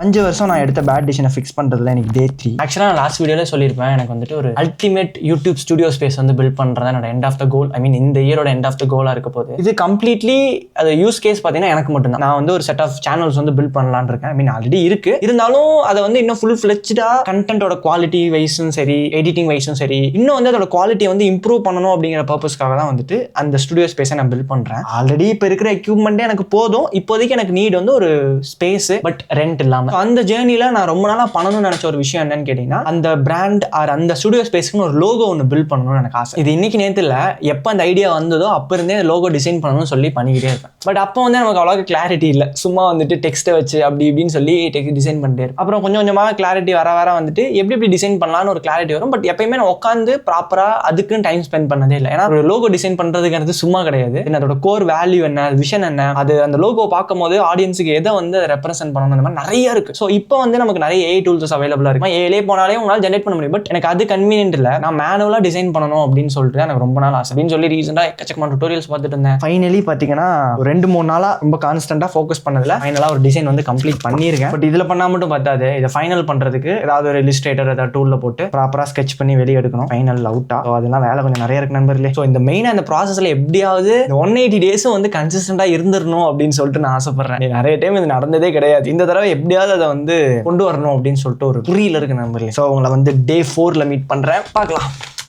5 வருஷம் நான் எடுத்த பேட் டிசிஷனை ஃபிக்ஸ் பண்ணுறதுல எனக்கு டே 3. ஆக்சுவலாக நான் லாஸ்ட் வீடியோவில் சொல்லியிருப்பேன், எனக்கு வந்துட்டு ஒரு அல்டிமேட் யூடியூப் ஸ்டுடியோ ஸ்பேஸ் வந்து பில்ட் பண்ணுறது என்னோட எண்ட் ஆஃப் த கோல். ஐ மீன் இந்த இயரோட எண்ட் ஆஃப் த கோலாக இருக்க போது. இது கம்ப்ளீட்லி அது யூஸ் கேஸ் பார்த்தீங்கன்னா எனக்கு மட்டும்தான். நான் வந்து ஒரு செட் ஆஃப் சேனல்ஸ் வந்து பில்ட் பண்ணலான்னு இருக்கேன். ஐ மீன் ஆல்ரெடி இருக்கு, இருந்தாலும் அதை வந்து இன்னும் ஃபுல் ஃபிளெஜ்டாக கண்டென்ட்டோட குவாலிட்டி வைஸும் சரி, எடிட்டிங் வைஸும் சரி, இன்னும் வந்து அதோட குவாலிட்டியை வந்து இம்ப்ரூவ் பண்ணணும் அப்படிங்கிற பர்பஸ்க்காக தான் வந்துட்டு அந்த ஸ்டுடியோ ஸ்பேஸை நான் பில்ட் பண்ணுறேன். ஆல்ரெடி இப்போ இருக்கிற எக்யூப்மெண்ட்டே எனக்கு போதும். இப்போதைக்கு எனக்கு நீட் வந்து ஒரு ஸ்பேஸ், பட் ரெண்ட் இல்லாமல். அந்த ஜேர்னியில் நான் ரொம்ப நாளாக பண்ணணும்னு நினச்ச ஒரு விஷயம் என்னன்னு கேட்டிங்கன்னா, அந்த பிராண்ட் ஆர் அந்த ஸ்டுடியோ ஸ்பேஸ்க்குன்னு ஒரு லோகோ ஒன்று பில்ட் பண்ணணும்னு எனக்கு ஆசை. இது இன்னைக்கு நேற்று இல்லை, எப்போ அந்த ஐடியா வந்ததோ அப்போ இருந்தே லோகோ டிசைன் பண்ணணும்னு சொல்லி பண்ணிக்கிட்டே இருப்பேன். பட் அப்போ வந்து நமக்கு அவ்வளோக்கு கிளாரிட்டி இல்லை, சும்மா வந்துட்டு டெக்ஸ்ட்டை வச்சு அப்படி இப்படின்னு சொல்லி டிசைன் பண்ணிட்டே இருப்பேன். அப்புறம் கொஞ்சம் கொஞ்சமாக கிளாரிட்டி வர வந்துட்டு எப்படி டிசைன் பண்ணலான்னு ஒரு கிளாரிட்டி வரும். பட் எப்பயுமே நான் உட்காந்து ப்ராப்பராக அதுக்குன்னு டைம் ஸ்பெண்ட் பண்ணதே இல்லை. ஏன்னா ஒரு லோகோ டிசைன் பண்ணுறதுங்கிறது சும்மா கிடையாது. அதோட கோர் வேல்யூ என்ன, விஷன் என்ன, அது அந்த லோகோ பார்க்கும் போது ஆடியன்ஸுக்கு எதை வந்து ரெப்ரசென்ட் பண்ணணும், அந்த மாதிரி நிறைய இருக்கு. ஸோ இப்போ வந்து நமக்கு நிறைய ஏஐ டூல்ஸ் அவைலபிளாக இருக்கு. ஏஐலே போனாலே உங்களால் ஜென்ரேட் பண்ண முடியும். பட் எனக்கு அது கன்வீனியன்ட் இல்லை, நான் மேனுவலாக டிசைன் பண்ணணும் அப்படின்னு சொல்லிட்டு எனக்கு ரொம்ப நாள் ஆசை. அப்படின்னு சொல்லி ரீசெண்டாக எக்கச்சக்கமான டுட்டோரியல்ஸ் பார்த்துட்டு இருந்தேன். ஃபைனலி பார்த்தீங்கன்னா ஒரு 2-3 நாளாக ரொம்ப கான்ஸ்டன்ட்டாக ஃபோக்கஸ் பண்ணதில் ஃபைனலாக ஒரு டிசைன் வந்து கம்ப்ளீட் பண்ணியிருக்கேன். பட் இதில் பண்ணால் மட்டும் பார்த்தாது, இதை ஃபைனல் பண்ணுறதுக்கு ஏதாவது ஒரு இல்லஸ்ட்ரேட்டர் ஏதாவது டூலில் போட்டு ப்ராப்பராக ஸ்கெச் பண்ணி வெளியே எடுக்கணும் ஃபைனல் அவுட்டாக. ஸோ அதெல்லாம் வேலை கொஞ்சம் நிறைய இருக்கு நண்பர்களே. ஸோ இந்த மெயினாக இந்த ப்ராசஸில் எப்படியாவது 180 டேஸும் வந்து கன்சிஸ்டண்டாக இருந்துடணும் அப்படின்னு சொல்லிட்டு நான் ஆசைப்படுறேன். நிறைய டைம் இது நடந்ததே கிடையாது. இந்த தடவை எப்படியாவது அதை வந்து கொண்டு வரணும் அப்படின்னு சொல்லிட்டு ஒரு புரியல இருக்கு நண்பர்களே. ஸோ உங்களை வந்து டே 4ல மீட் பண்ணுறேன், பார்க்கலாம்.